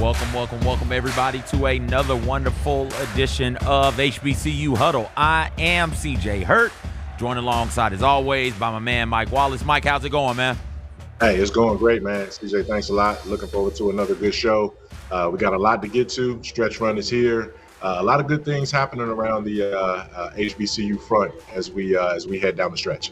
Welcome, everybody, to another wonderful edition of HBCU Huddle. I am CJ Hurt, joined alongside, as always, by my man, Mike Wallace. Mike, how's it going, man? Hey, it's going great, man. CJ, thanks a lot. Looking forward to another good show. We got a lot to get to. Stretch run is here. A lot of good things happening around the HBCU front as we head down the stretch.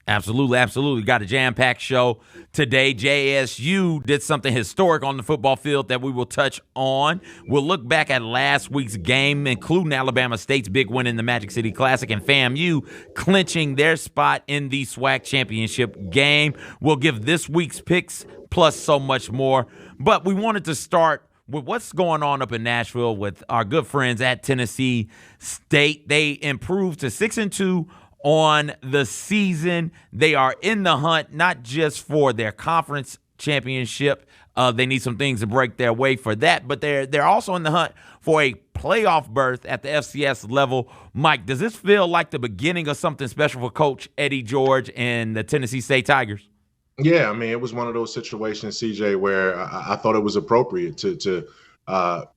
Absolutely. Got a jam-packed show today. JSU did something historic on the football field that we will touch on. We'll look back at last week's game, including Alabama State's big win in the Magic City Classic and FAMU clinching their spot in the SWAC Championship game. We'll give this week's picks plus so much more. But we wanted to start with what's going on up in Nashville with our good friends at Tennessee State. They improved to 6-2 on the season. They are in the hunt, not just for their conference championship. They need some things to break their way for that, but they're also in the hunt for a playoff berth at the FCS level. Mike, does this feel like the beginning of something special for Coach Eddie George and the Tennessee State Tigers? Yeah, I mean, it was one of those situations, CJ, where I thought it was appropriate to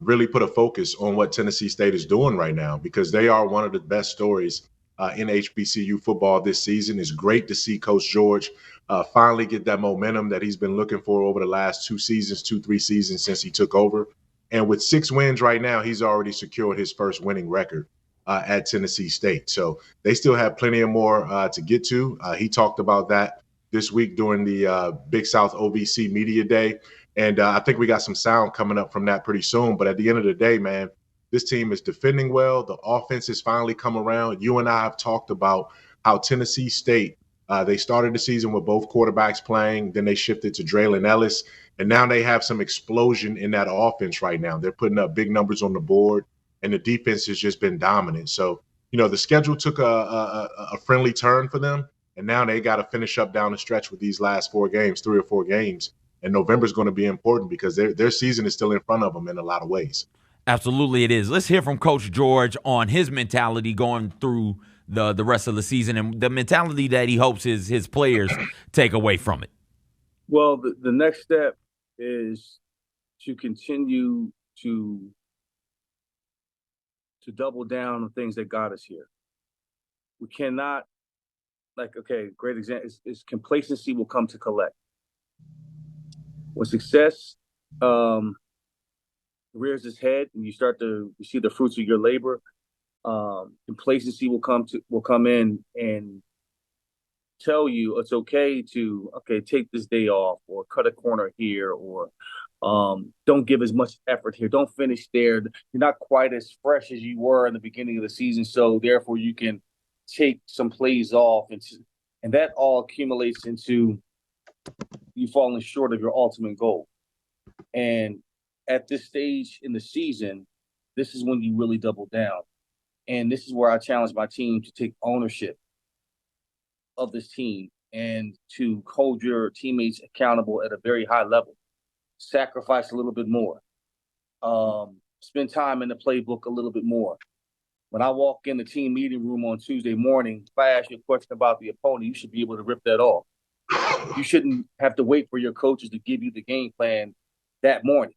really put a focus on what Tennessee State is doing right now, because they are one of the best stories in HBCU football this season. It's great to see Coach George finally get that momentum that he's been looking for over the last 3 seasons since he took over. And with 6 wins right now, he's already secured his first winning record at Tennessee State. So they still have plenty of more to get to. He talked about that this week during the Big South OVC Media Day. And I think we got some sound coming up from that pretty soon. But at the end of the day, man, this team is defending well. The offense has finally come around. You and I have talked about how Tennessee State, they started the season with both quarterbacks playing. Then they shifted to Draylon Ellis. And now they have some explosion in that offense right now. They're putting up big numbers on the board, and the defense has just been dominant. So, the schedule took a friendly turn for them, and now they got to finish up down the stretch with these last 3 or 4 games. And November is going to be important because their season is still in front of them in a lot of ways. Absolutely it is. Let's hear from Coach George on his mentality going through the rest of the season and the mentality that he hopes his players take away from it. Well, the next step is to continue to double down on things that got us here. We cannot, great example is complacency will come to collect. When success rears its head and you start to see the fruits of your labor, complacency will come in and tell you it's okay to take this day off or cut a corner here or don't give as much effort here, don't finish there. You're not quite as fresh as you were in the beginning of the season, so therefore you can take some plays off, and that all accumulates into you falling short of your ultimate goal. And at this stage in the season, this is when you really double down. And this is where I challenge my team to take ownership of this team and to hold your teammates accountable at a very high level. Sacrifice a little bit more. Spend time in the playbook a little bit more. When I walk in the team meeting room on Tuesday morning, if I ask you a question about the opponent, you should be able to rip that off. You shouldn't have to wait for your coaches to give you the game plan that morning.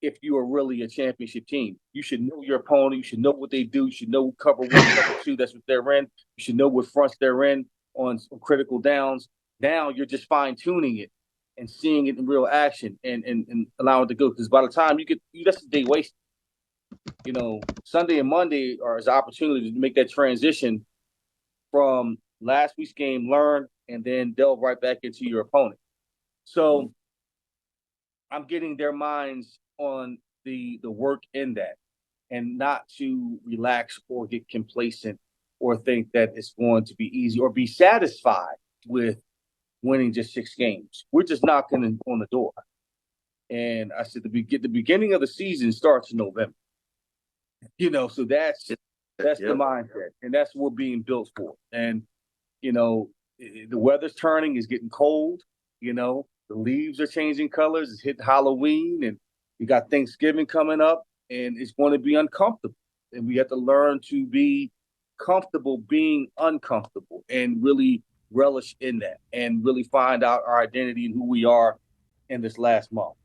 If you are really a championship team, you should know your opponent. You should know what they do. You should know cover 1, cover 2. That's what they're in. You should know what fronts they're in on critical downs. Now you're just fine tuning it and seeing it in real action and allowing it to go. Because by the time that's a day wasted. Sunday and Monday are an opportunity to make that transition from last week's game, learn, and then delve right back into your opponent. So I'm getting their minds on the work in that, and not to relax or get complacent or think that it's going to be easy or be satisfied with winning just 6 games. We're just knocking on the door. And I said the beginning of the season starts in November. So that's the mindset, and that's what we're being built for. And the weather's turning, it's getting cold. The leaves are changing colors. It's hitting Halloween, and you got Thanksgiving coming up, and it's going to be uncomfortable. And we have to learn to be comfortable being uncomfortable and really relish in that and really find out our identity and who we are in this last month.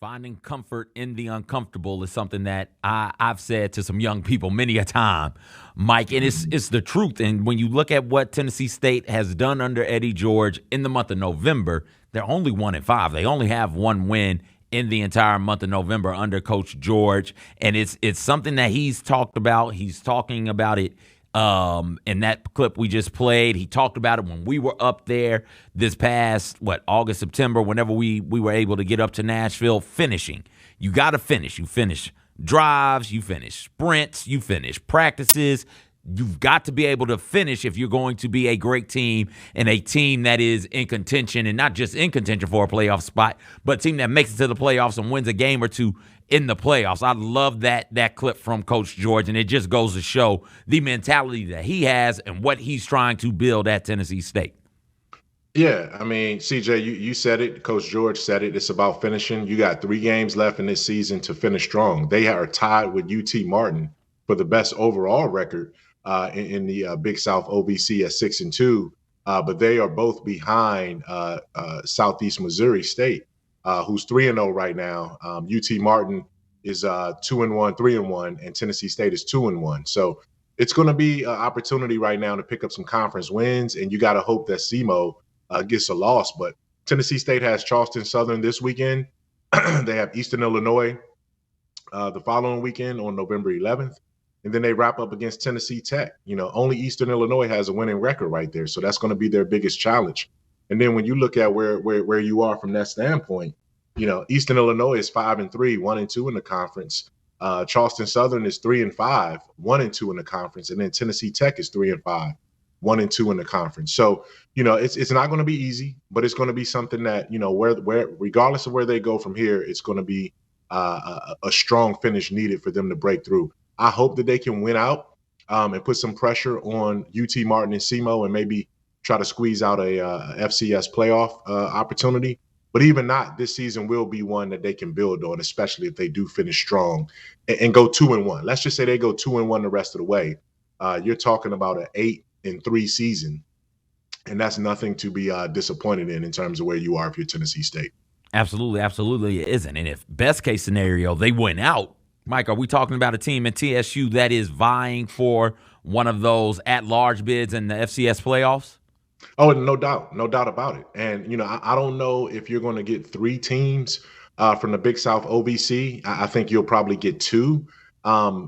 Finding comfort in the uncomfortable is something that I've said to some young people many a time, Mike, and it's the truth. And when you look at what Tennessee State has done under Eddie George in the month of November, they're only 1-5. They only have one win in the entire month of November under Coach George, and it's something that he's talked about. He's talking about it in that clip we just played. He talked about it when we were up there this past, August, September, whenever we were able to get up to Nashville, finishing. You got to finish. You finish drives, you finish sprints, you finish practices. You've got to be able to finish if you're going to be a great team and a team that is in contention, and not just in contention for a playoff spot, but a team that makes it to the playoffs and wins a game or two in the playoffs. I love that clip from Coach George, and it just goes to show the mentality that he has and what he's trying to build at Tennessee State. Yeah, I mean, CJ, you said it. Coach George said it. It's about finishing. You got 3 games left in this season to finish strong. They are tied with UT Martin for the best overall record in the Big South OVC at 6-2, but they are both behind Southeast Missouri State, who's 3-0 right now. UT Martin is 2-1, 3-1, and Tennessee State is 2-1. So it's going to be an opportunity right now to pick up some conference wins, and you got to hope that SEMO gets a loss. But Tennessee State has Charleston Southern this weekend. They have Eastern Illinois the following weekend on November 11th. And then they wrap up against Tennessee Tech. Only Eastern Illinois has a winning record right there. So that's going to be their biggest challenge. And then when you look at where you are from that standpoint, Eastern Illinois is 5-3, 1-2 in the conference. Charleston Southern is 3-5, 1-2 in the conference. And then Tennessee Tech is 3-5, 1-2 in the conference. So, it's not going to be easy, but it's going to be something that, where regardless of where they go from here, it's going to be a strong finish needed for them to break through. I hope that they can win out and put some pressure on UT Martin and SEMO and maybe try to squeeze out a FCS playoff opportunity. But even not, this season will be one that they can build on, especially if they do finish strong and go 2-1. Let's just say they go 2-1 the rest of the way. You're talking about an 8-3 season, and that's nothing to be disappointed in terms of where you are if you're Tennessee State. Absolutely it isn't. And if best case scenario, they win out, Mike, are we talking about a team at TSU that is vying for one of those at-large bids in the FCS playoffs? Oh, no doubt about it. And, I don't know if you're going to get 3 teams from the Big South OVC. I think you'll probably get 2.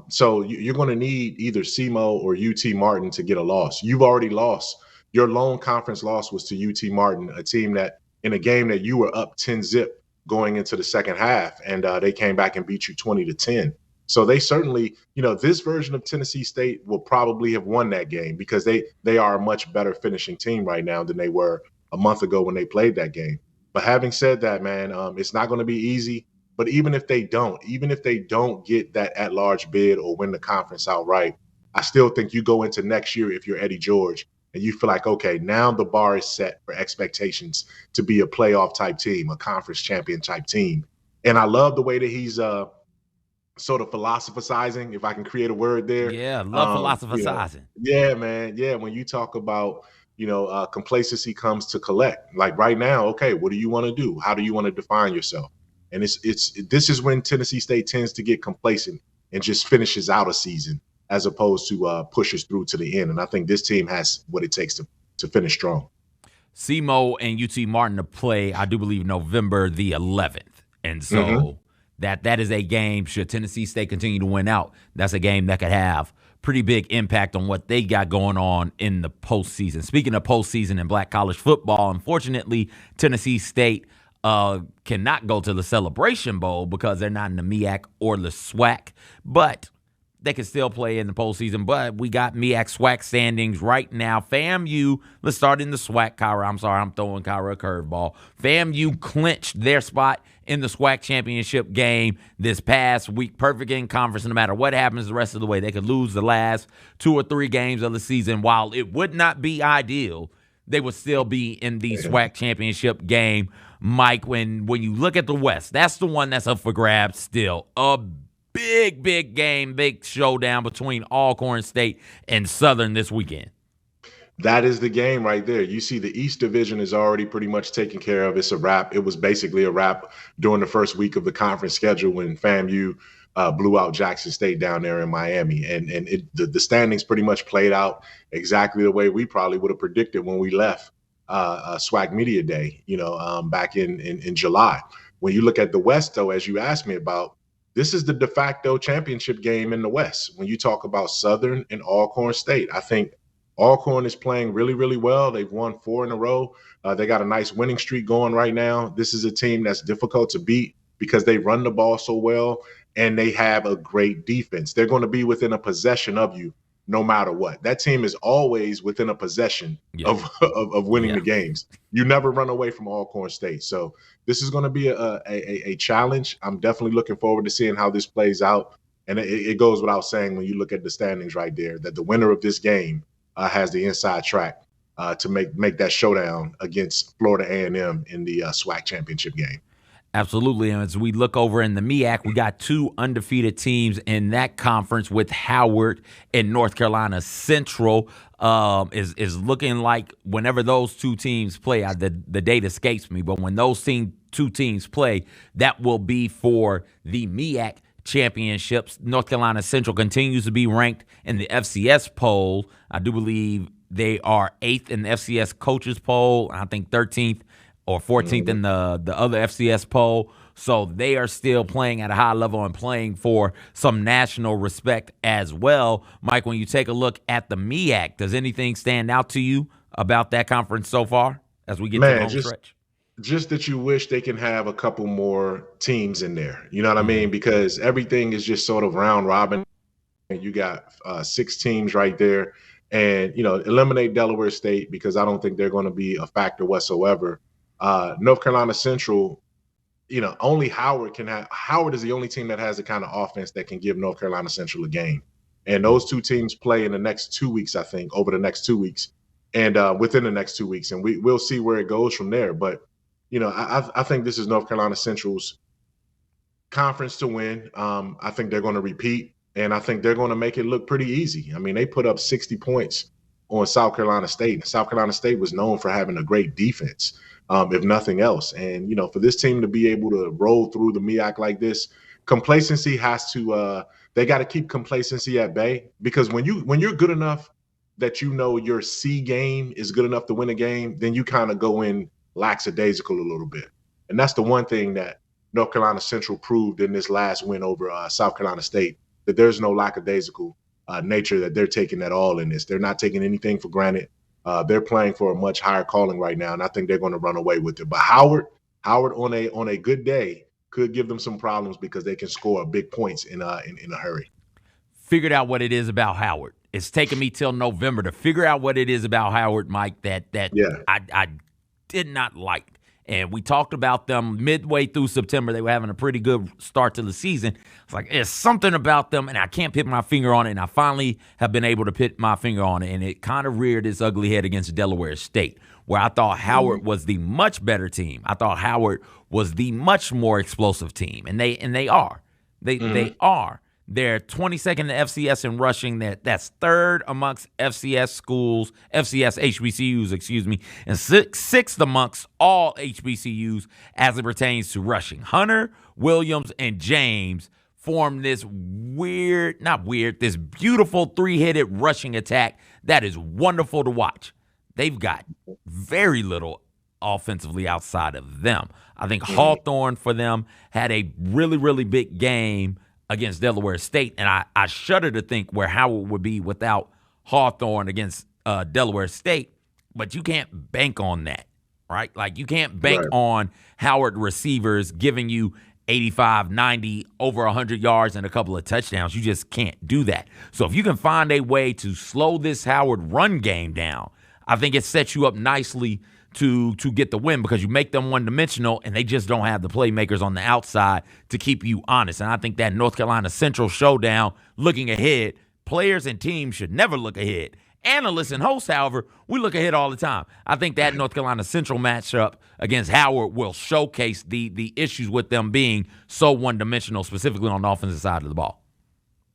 So you're going to need either SEMO or UT Martin to get a loss. You've already lost. Your lone conference loss was to UT Martin, a team that in a game that you were up 10-0 going into the second half, and they came back and beat you 20-10. So they certainly, this version of Tennessee State will probably have won that game because they are a much better finishing team right now than they were a month ago when they played that game. But having said that, man, it's not going to be easy. But even if they don't get that at-large bid or win the conference outright, I still think you go into next year if you're Eddie George and you feel like, okay, now the bar is set for expectations to be a playoff type team, a conference champion type team. And I love the way that he's sort of philosophizing, if I can create a word there. Yeah, love philosophizing. Yeah, man. Yeah, when you talk about, complacency comes to collect. Like right now, okay, what do you want to do? How do you want to define yourself? And this is when Tennessee State tends to get complacent and just finishes out a season as opposed to pushes through to the end. And I think this team has what it takes to finish strong. SEMO and UT Martin to play, I do believe, November the 11th. And so that is a game, should Tennessee State continue to win out, that's a game that could have pretty big impact on what they got going on in the postseason. Speaking of postseason and black college football, unfortunately, Tennessee State cannot go to the Celebration Bowl because they're not in the MEAC or the SWAC, but they can still play in the postseason. But we got MEAC SWAC standings right now. FAMU, let's start in the SWAC, Kyra. I'm sorry, I'm throwing Kyra a curveball. FAMU clinched their spot in the SWAC championship game this past week. Perfect in conference, no matter what happens the rest of the way. They could lose the last 2 or 3 games of the season. While it would not be ideal, they would still be in the SWAC championship game. Mike, when you look at the West, that's the one that's up for grabs still. A big game, big showdown between Alcorn State and Southern this weekend. That is the game right there. You see the East Division is already pretty much taken care of. It's a wrap. It was basically a wrap during the first week of the conference schedule when FAMU blew out Jackson State down there in Miami. And the standings pretty much played out exactly the way we probably would have predicted when we left SWAC Media Day, back in July. When you look at the West, though, as you asked me about, this is the de facto championship game in the West. When you talk about Southern and Alcorn State, I think Alcorn is playing really, really well. They've won 4 in a row. They got a nice winning streak going right now. This is a team that's difficult to beat because they run the ball so well and they have a great defense. They're going to be within a possession of you no matter what. That team is always within a possession of winning the games. You never run away from Alcorn State. So this is going to be a challenge. I'm definitely looking forward to seeing how this plays out. And it goes without saying when you look at the standings right there that the winner of this game has the inside track to make that showdown against Florida A&M in the SWAC championship game. Absolutely. And as we look over in the MEAC, we got 2 undefeated teams in that conference with Howard and North Carolina Central. Is looking like whenever those 2 teams play, the date escapes me, but when those 2 teams play, that will be for the MEAC championships. North Carolina Central continues to be ranked in the FCS poll. I do believe they are 8th in the FCS coaches poll. I think 13th or 14th in the other FCS poll. So they are still playing at a high level and playing for some national respect as well. Mike, when you take a look at the MEAC, does anything stand out to you about that conference so far as we get to the home stretch? Just that you wish they can have a couple more teams in there. You know what I mean? Because everything is just sort of round robin. And you got 6 teams right there. And, eliminate Delaware State because I don't think they're going to be a factor whatsoever. North Carolina Central, only Howard can have. Howard is the only team that has the kind of offense that can give North Carolina Central a game. And those 2 teams play in the next 2 weeks, I think, over the next 2 weeks and within the next 2 weeks. And we'll see where it goes from there. But I think this is North Carolina Central's conference to win. I think they're going to repeat, and I think they're going to make it look pretty easy. I mean, they put up 60 points on South Carolina State. South Carolina State was known for having a great defense, if nothing else. And, for this team to be able to roll through the MEAC like this, complacency has to they got to keep complacency at bay, because when you're good enough that your C game is good enough to win a game, then you kind of go in lackadaisical a little bit. And that's the one thing that North Carolina Central proved in this last win over South Carolina State, that there's no lackadaisical nature that they're taking at all in this. They're not taking anything for granted. They're playing for a much higher calling right now, and I think they're going to run away with it. But Howard on a good day could give them some problems because they can score big points in a hurry. Figured out what it is about Howard. It's taken me till November to figure out what it is about Howard, Mike, that I did not like. And we talked about them midway through September. They were having a pretty good start to the season. It's like, there's something about them, and I can't put my finger on it. And I finally have been able to put my finger on it. And it kind of reared its ugly head against Delaware State, where I thought Howard was the much better team. I thought Howard was the much more explosive team. And they are. They are. They're 22nd in the FCS in rushing. That's 3rd amongst FCS schools, FCS HBCUs, and sixth amongst all HBCUs as it pertains to rushing. Hunter, Williams, and James form this this beautiful 3-headed rushing attack that is wonderful to watch. They've got very little offensively outside of them. I think Hawthorne for them had a really, really big game against Delaware State, and I shudder to think where Howard would be without Hawthorne against Delaware State, but you can't bank on that, right? Like, you can't bank on Howard receivers giving you 85, 90, over 100 yards and a couple of touchdowns. You just can't do that. So if you can find a way to slow this Howard run game down, I think it sets you up nicely to get the win, because you make them one-dimensional and they just don't have the playmakers on the outside to keep you honest. And I think that North Carolina Central showdown, looking ahead, players and teams should never look ahead. Analysts and hosts, however, we look ahead all the time. I think that North Carolina Central matchup against Howard will showcase the issues with them being so one-dimensional, specifically on the offensive side of the ball.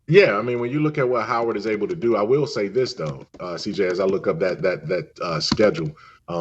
Yeah, I mean, when you look at what Howard is able to do, I will say this though, CJ, as I look up that schedule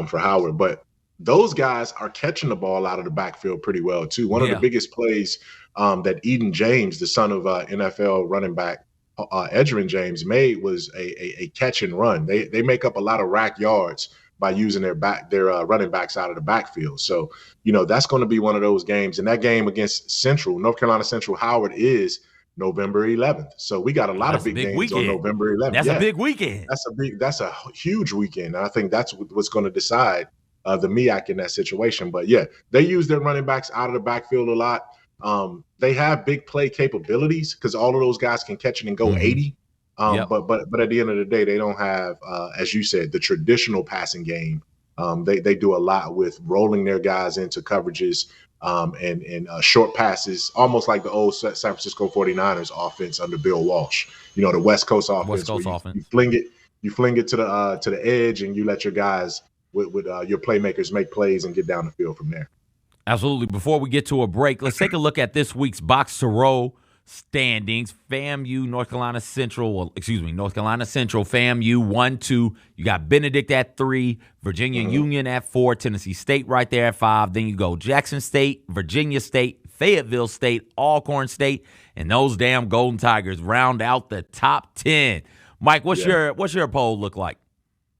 for Howard, but those guys are catching the ball out of the backfield pretty well too. One of the Yeah. biggest plays that Eden James, the son of NFL running back Edgerrin James, made was a catch and run. They make up a lot of rack yards by using their running backs out of the backfield. So that's going to be one of those games. And that game against Central, North Carolina Central, Howard is November 11th. So we got a lot of big games weekend. on November 11th. That's a big weekend. That's a huge weekend. And I think that's what's going to decide the MEAC in that situation. But yeah, they use their running backs out of the backfield a lot. They have big play capabilities because all of those guys can catch it and go 80. But at the end of the day, they don't have, as you said, the traditional passing game. They do a lot with rolling their guys into coverages and short passes, almost like the old San Francisco 49ers offense under Bill Walsh. The West Coast offense. You fling it to the edge, and you let your guys with your playmakers make plays and get down the field from there. Absolutely. Before we get to a break, let's take a look at this week's Box to Row standings. FAMU, North Carolina Central, FAMU 1-2. You got Benedict at 3, Virginia Union at 4, Tennessee State right there at 5. Then you go Jackson State, Virginia State, Fayetteville State, Alcorn State, and those damn Golden Tigers round out the top 10. Mike, what's your poll look like?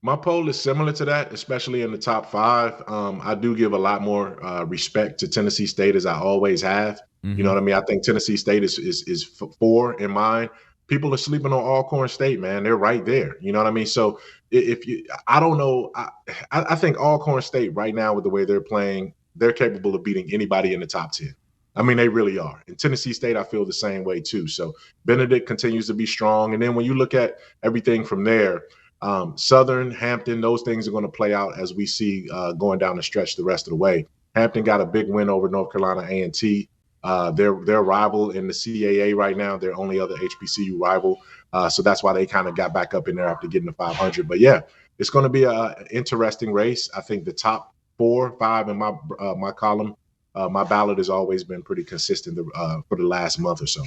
My poll is similar to that, especially in the top 5. I do give a lot more respect to Tennessee State, as I always have. You know what I mean? I think Tennessee State is 4 in mine. People are sleeping on Alcorn State, man. They're right there. You know what I mean? So I don't know. I think Alcorn State right now, with the way they're playing, they're capable of beating anybody in the top 10. I mean, they really are. And Tennessee State, I feel the same way too. So Benedict continues to be strong. And then when you look at everything from there, Southern, Hampton, those things are going to play out as we see going down the stretch the rest of the way. Hampton got a big win over North Carolina A&T. Their rival in the CAA right now, their only other HBCU rival. So that's why they kind of got back up in there after getting to 500. But yeah, it's going to be an interesting race. I think the top 4, 5 in my column, my ballot has always been pretty consistent for the last month or so.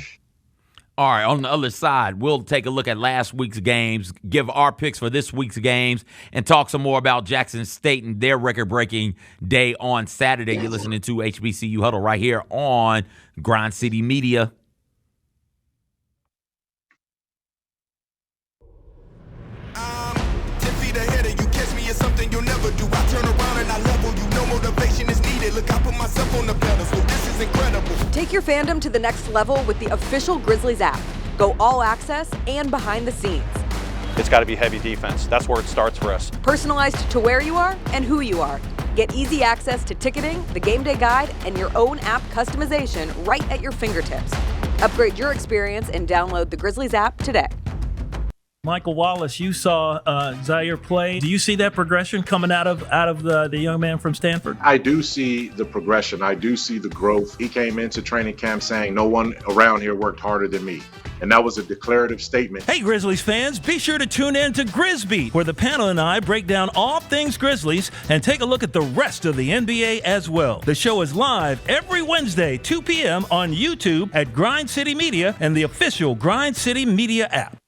All right, on the other side, we'll take a look at last week's games, give our picks for this week's games, and talk some more about Jackson State and their record-breaking day on Saturday. You're listening to HBCU Huddle right here on Grind City Media. I'm 10 feet ahead of you. Catch me as something you'll never do. I turn around and I level you. No motivation is needed. Look, I put myself on the pedestal. This is incredible. Take your fandom to the next level with the official Grizzlies app. Go all access and behind the scenes. It's got to be heavy defense. That's where it starts for us. Personalized to where you are and who you are. Get easy access to ticketing, the game day guide, and your own app customization right at your fingertips. Upgrade your experience and download the Grizzlies app today. Michael Wallace, you saw Zaire play. Do you see that progression coming out of the young man from Stanford? I do see the progression. I do see the growth. He came into training camp saying, no one around here worked harder than me. And that was a declarative statement. Hey, Grizzlies fans, be sure to tune in to GrizzBeat, where the panel and I break down all things Grizzlies and take a look at the rest of the NBA as well. The show is live every Wednesday, 2 p.m. on YouTube at Grind City Media and the official Grind City Media app.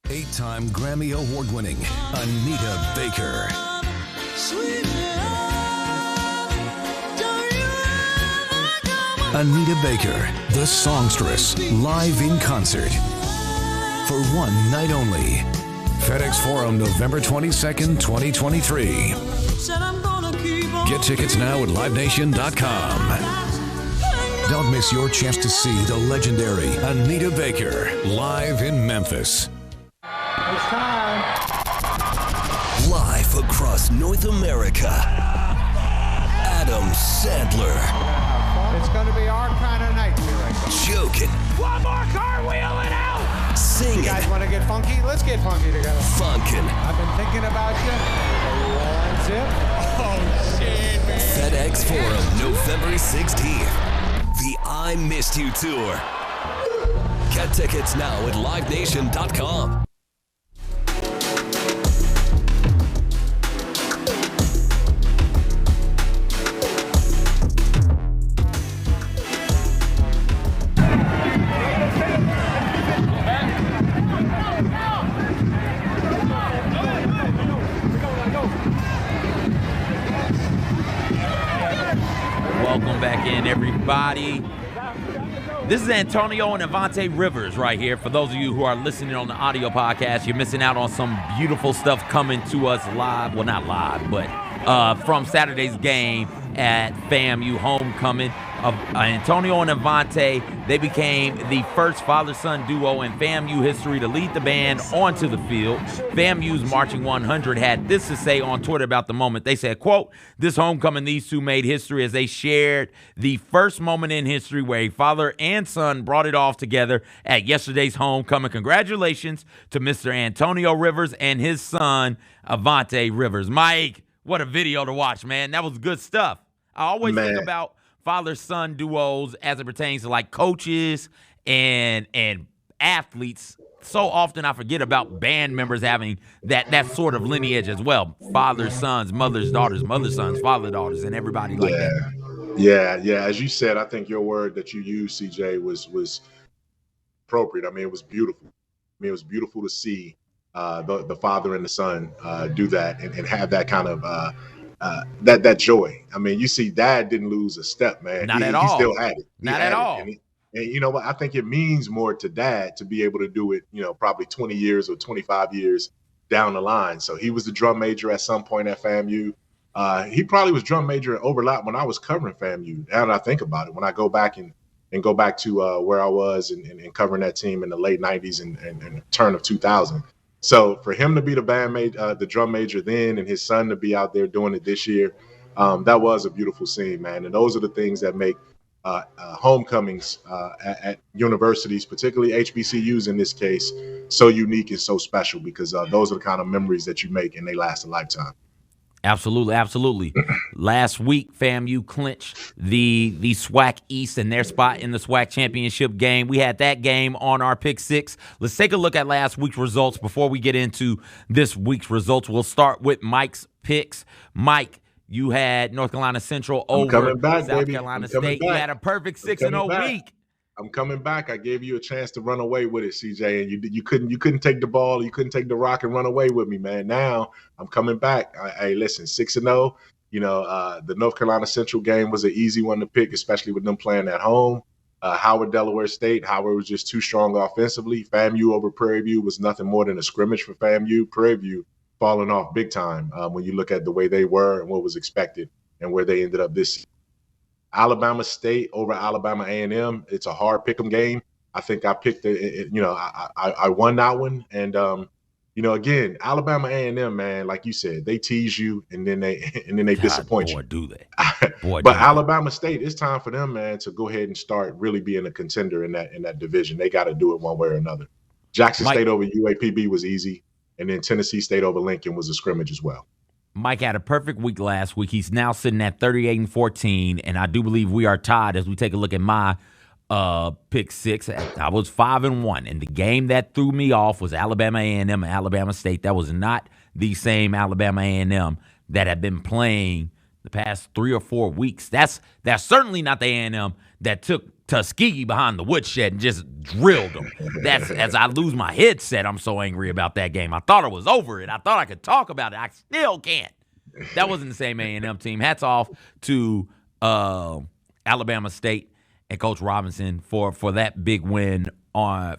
8-time Grammy Award-winning Anita Baker. Anita Baker, the songstress, live in concert. For one night only. FedEx Forum, November 22nd, 2023. Get tickets now at livenation.com. Don't miss your chance to see the legendary Anita Baker live in Memphis. It's time. Live across North America, Adam Sandler. It's going to be our kind of night here. Joking. One more cartwheeling out. Singing. You guys want to get funky? Let's get funky together. Funkin'. I've been thinking about you. One zip. Oh, shit, man. FedEx Forum, November 16th. The I Missed You Tour. Get tickets now at livenation.com. This is Antonio and Avante Rivers right here. For those of you who are listening on the audio podcast, you're missing out on some beautiful stuff coming to us live. Well, not live, but from Saturday's game at FAMU homecoming of Antonio and Avante. They became the first father-son duo in FAMU history to lead the band onto the field. FAMU's Marching 100 had this to say on Twitter about the moment. They said, quote, "This homecoming, these two made history as they shared the first moment in history where a father and son brought it off together at yesterday's homecoming. Congratulations to Mr. Antonio Rivers and his son, Avante Rivers." Mike, what a video to watch, man. That was good stuff. I always think about father-son duos as it pertains to like coaches and athletes. So often I forget about band members having that sort of lineage as well. Fathers, sons, mothers, daughters, mother, sons, father, daughters, and everybody like that. Yeah. As you said, I think your word that you used, CJ, was appropriate. I mean, it was beautiful. It was beautiful to see the father and the son do that and have that kind of that joy. I mean, you see, Dad didn't lose a step, man. Not at all. He still had it. Not at all. And you know what? I think it means more to Dad to be able to do it, probably 20 years or 25 years down the line. So he was the drum major at some point at FAMU. He probably was drum major at overlap when I was covering FAMU. Now that I think about it, when I go back and go back to where I was and covering that team in the late 90s and turn of 2000. So for him to be the drum major then, and his son to be out there doing it this year, that was a beautiful scene, man. And those are the things that make homecomings at universities, particularly HBCUs in this case, so unique and so special, because those are the kind of memories that you make and they last a lifetime. Absolutely. Last week, FAMU clinched the SWAC East and their spot in the SWAC Championship game. We had that game on our Pick 6. Let's take a look at last week's results before we get into this week's results. We'll start with Mike's picks. Mike, you had North Carolina Central over South Carolina State. You had a perfect 6-0 week. I'm coming back. I gave you a chance to run away with it, CJ, and you couldn't take the ball, you couldn't take the rock and run away with me, man. Now I'm coming back. Hey, listen, 6-0. The North Carolina Central game was an easy one to pick, especially with them playing at home. Howard, Delaware State. Howard was just too strong offensively. FAMU over Prairie View was nothing more than a scrimmage for FAMU. Prairie View falling off big time when you look at the way they were and what was expected and where they ended up this season. Alabama State over Alabama A&M. It's a hard pick'em game. I think I picked I won that one. And again, Alabama A&M, man, like you said, they tease you and then they disappoint you. Do they? But Alabama State, it's time for them, man, to go ahead and start really being a contender in that division. They got to do it one way or another. Jackson State over UAPB was easy, and then Tennessee State over Lincoln was a scrimmage as well. Mike had a perfect week last week. He's now sitting at 38-14, and I do believe we are tied as we take a look at my pick 6. I was 5-1, and the game that threw me off was Alabama A&M and Alabama State. That was not the same Alabama A&M that had been playing the past 3 or 4 weeks. That's certainly not the A&M that took Tuskegee behind the woodshed and just drilled them. That's as I lose my headset, I'm so angry about that game. I thought it was over it. I thought I could talk about it. I still can't. That wasn't the same A&M team. Hats off to Alabama State and Coach Robinson for that big win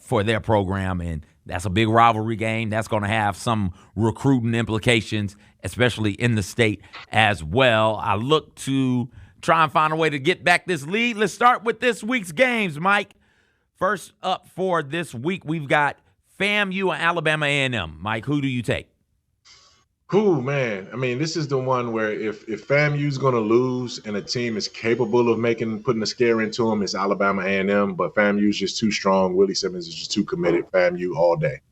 for their program. And that's a big rivalry game. That's going to have some recruiting implications, especially in the state as well. I look to try and find a way to get back this lead. Let's start with this week's games, Mike. First up for this week, we've got FAMU and Alabama A&M. Mike, who do you take? Ooh, man. I mean, this is the one where if FAMU's going to lose and a team is capable of putting a scare into them, it's Alabama A&M, but FAMU's just too strong. Willie Simmons is just too committed. FAMU all day.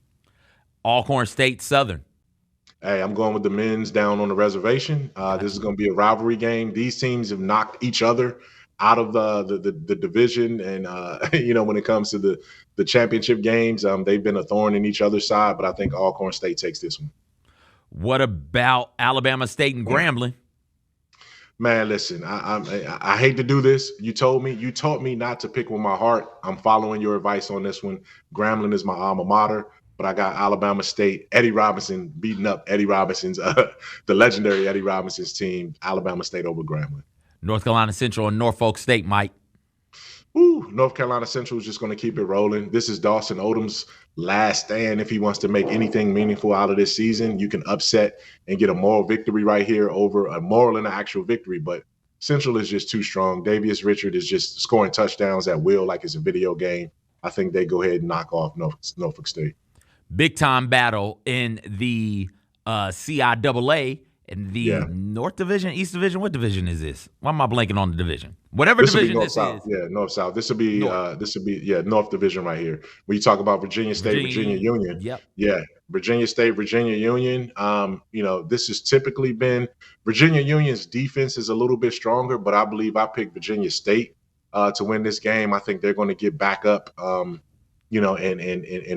Alcorn State Southern. Hey, I'm going with the men's down on the reservation. This is going to be a rivalry game. These teams have knocked each other out of the division, and when it comes to the championship games, they've been a thorn in each other's side. But I think Alcorn State takes this one. What about Alabama State and Grambling? Man, listen, I hate to do this. You taught me not to pick with my heart. I'm following your advice on this one. Grambling is my alma mater. But I got Alabama State, Eddie Robinson beating up Eddie Robinson's, the legendary Eddie Robinson's team, Alabama State over Grambling. North Carolina Central and Norfolk State, Mike. North North Carolina Central is just going to keep it rolling. This is Dawson Odom's last stand. If he wants to make anything meaningful out of this season, you can upset and get a moral victory right here over a moral and an actual victory. But Central is just too strong. Davius Richard is just scoring touchdowns at will like it's a video game. I think they go ahead and knock off Norfolk State. Big time battle in the CIAA in the North Division, East Division. What division is this? Why am I blanking on the division? Whatever division this is. Yeah, North-South. This will be North Division right here. When you talk about Virginia State, Virginia Union. Yep. Yeah, Virginia State, Virginia Union. This has typically been Virginia Union's defense is a little bit stronger, but I believe I picked Virginia State to win this game. I think they're going to get back up, and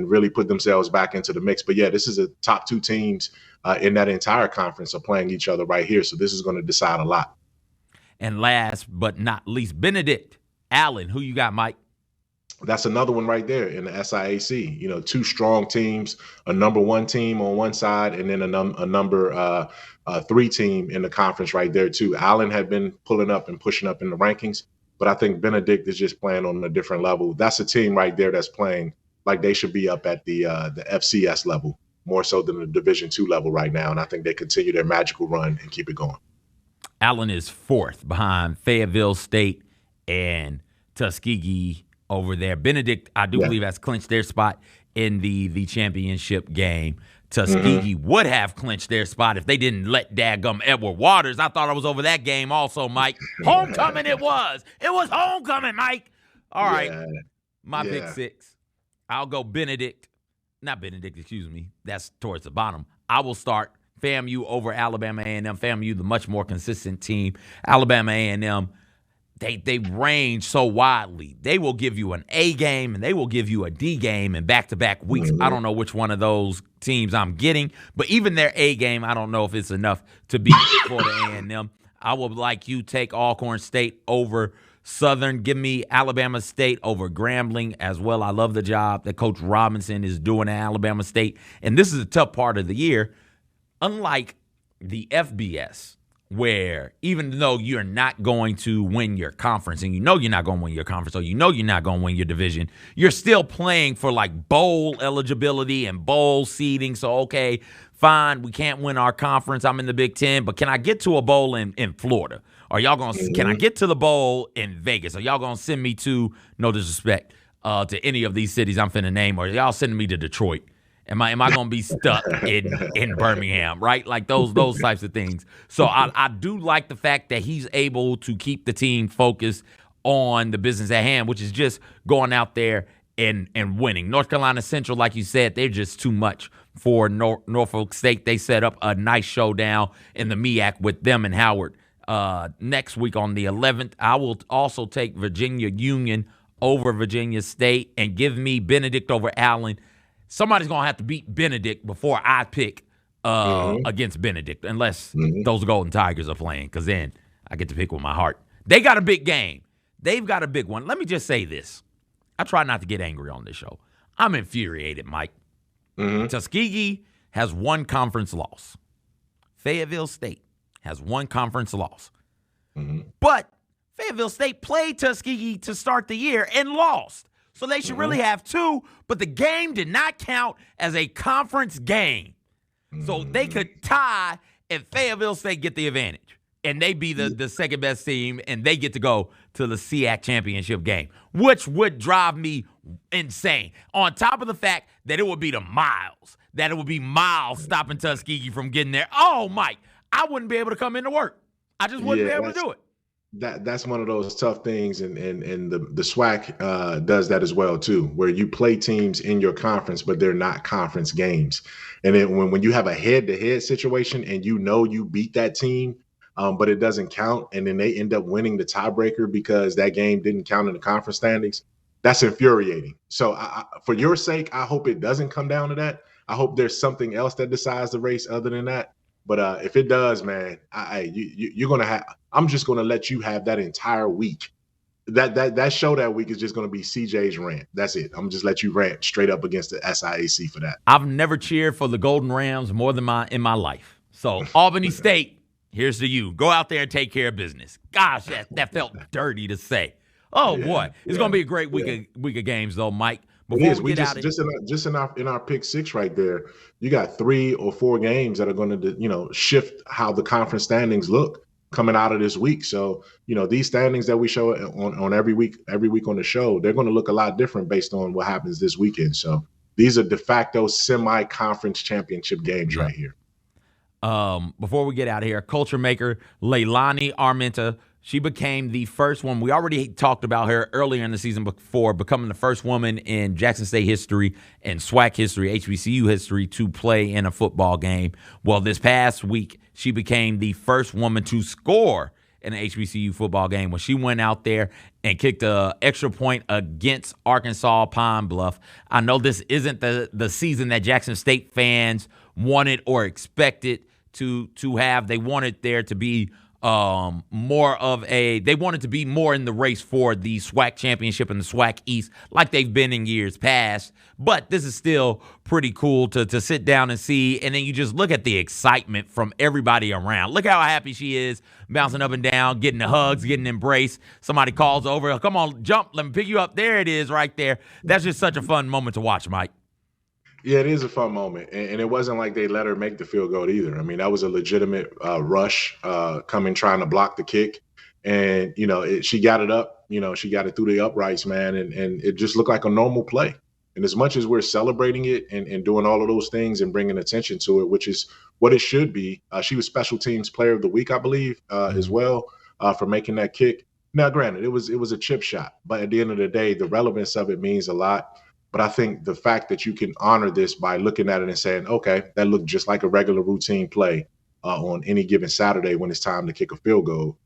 really put themselves back into the mix. But yeah, this is a top two teams in that entire conference are playing each other right here. So this is going to decide a lot. And last but not least, Benedict Allen. Who you got, Mike? That's another one right there in the SIAC. Two strong teams, a number one team on one side, and then a number three team in the conference right there too. Allen had been pulling up and pushing up in the rankings, but I think Benedict is just playing on a different level. That's a team right there that's playing like they should be up at the FCS level, more so than the Division II level right now. And I think they continue their magical run and keep it going. Allen is fourth behind Fayetteville State and Tuskegee over there. Benedict, I do believe, has clinched their spot in the championship game. Tuskegee would have clinched their spot if they didn't let dadgum Edward Waters. I thought I was over that game also, Mike. Homecoming it was. It was homecoming, Mike. All right. My pick six. I'll go Benedict. Not Benedict, excuse me. That's towards the bottom. I will start FAMU over Alabama A&M. FAMU, the much more consistent team. Alabama A&M, they range so widely. They will give you an A game and they will give you a D game in back-to-back weeks. I don't know which one of those teams I'm getting, but even their A game, I don't know if it's enough to beat Florida A&M. I would like you take Alcorn State over Southern. Give me Alabama State over Grambling as well. I love the job that Coach Robinson is doing at Alabama State. And this is a tough part of the year. Unlike the FBS, where even though you're not going to win your conference, and you know you're not going to win your conference, or you know you're not going to win your division, you're still playing for like bowl eligibility and bowl seeding. So, okay, fine, we can't win our conference. I'm in the Big Ten, but can I get to a bowl in Florida? Are y'all going to, can I get to the bowl in Vegas? Are y'all going to send me to, no disrespect, to any of these cities I'm finna name, or y'all sending me to Detroit? Am I going to be stuck in Birmingham, right? Like those types of things. So I do like the fact that he's able to keep the team focused on the business at hand, which is just going out there and winning. North Carolina Central, like you said, they're just too much for Norfolk State. They set up a nice showdown in the MEAC with them and Howard next week on the 11th. I will also take Virginia Union over Virginia State and give me Benedict over Allen. Somebody's going to have to beat Benedict before I pick against Benedict, unless those Golden Tigers are playing, because then I get to pick with my heart. They got a big game. They've got a big one. Let me just say this. I try not to get angry on this show. I'm infuriated, Mike. Tuskegee has one conference loss. Fayetteville State has one conference loss. But Fayetteville State played Tuskegee to start the year and lost. So they should really have two, but the game did not count as a conference game. So they could tie and Fayetteville State get the advantage. And they be the second best team, and they get to go to the SWAC Championship game, which would drive me insane. On top of the fact that it would be that it would be miles stopping Tuskegee from getting there. Oh, Mike, I wouldn't be able to come into work. I just wouldn't be able to do it. That's one of those tough things, and the SWAC does that as well too, where you play teams in your conference, but they're not conference games. And then when you have a head-to-head situation and you know you beat that team, but it doesn't count, and then they end up winning the tiebreaker because that game didn't count in the conference standings, that's infuriating. So for your sake, I hope it doesn't come down to that. I hope there's something else that decides the race other than that. But if it does, man, you're gonna have. I'm just gonna let you have that entire week. That show that week is just gonna be CJ's rant. That's it. I'm just let you rant straight up against the SIAC for that. I've never cheered for the Golden Rams more than in my life. So Albany State, here's to you. Go out there and take care of business. Gosh, that felt dirty to say. Oh Yeah, boy, it's gonna be a great week of games though, Mike. It Before is. we We get out of just in our pick six right there, you got 3 or 4 games that are going to shift how the conference standings look coming out of this week. So these standings that we show on every week on the show, they're going to look a lot different based on what happens this weekend. So these are de facto semi-conference championship games right here. Before we get out of here, culture maker Leilani Armenta. She became the first woman. We already talked about her earlier in the season before becoming the first woman in Jackson State history and SWAC history, HBCU history, to play in a football game. Well, this past week, she became the first woman to score in an HBCU football game when she went out there and kicked an extra point against Arkansas Pine Bluff. I know this isn't the season that Jackson State fans wanted or expected to have. They wanted there to be they wanted to be more in the race for the SWAC Championship and the SWAC East like they've been in years past. But this is still pretty cool to sit down and see. And then you just look at the excitement from everybody around. Look how happy she is, bouncing up and down, getting the hugs, getting embraced. Somebody calls over, come on, jump, let me pick you up. There it is right there. That's just such a fun moment to watch, Mike. Yeah, it is a fun moment. And it wasn't like they let her make the field goal either. I mean, that was a legitimate rush coming, trying to block the kick. And, she got it up, she got it through the uprights, man. And it just looked like a normal play. And as much as we're celebrating it and doing all of those things and bringing attention to it, which is what it should be, she was Special Teams Player of the Week, I believe, as well, for making that kick. Now, granted, it was a chip shot. But at the end of the day, the relevance of it means a lot. But I think the fact that you can honor this by looking at it and saying, okay, that looked just like a regular routine play on any given Saturday when it's time to kick a field goal,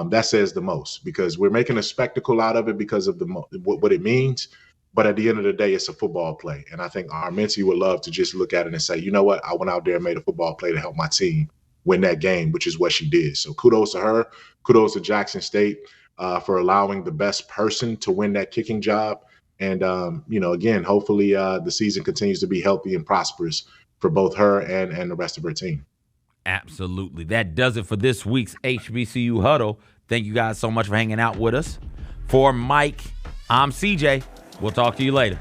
that says the most, because we're making a spectacle out of it because of what it means. But at the end of the day, it's a football play. And I think Armenti would love to just look at it and say, you know what, I went out there and made a football play to help my team win that game, which is what she did. So kudos to her. Kudos to Jackson State for allowing the best person to win that kicking job. And, again, hopefully the season continues to be healthy and prosperous for both her and the rest of her team. Absolutely. That does it for this week's HBCU Huddle. Thank you guys so much for hanging out with us. For Mike, I'm CJ. We'll talk to you later.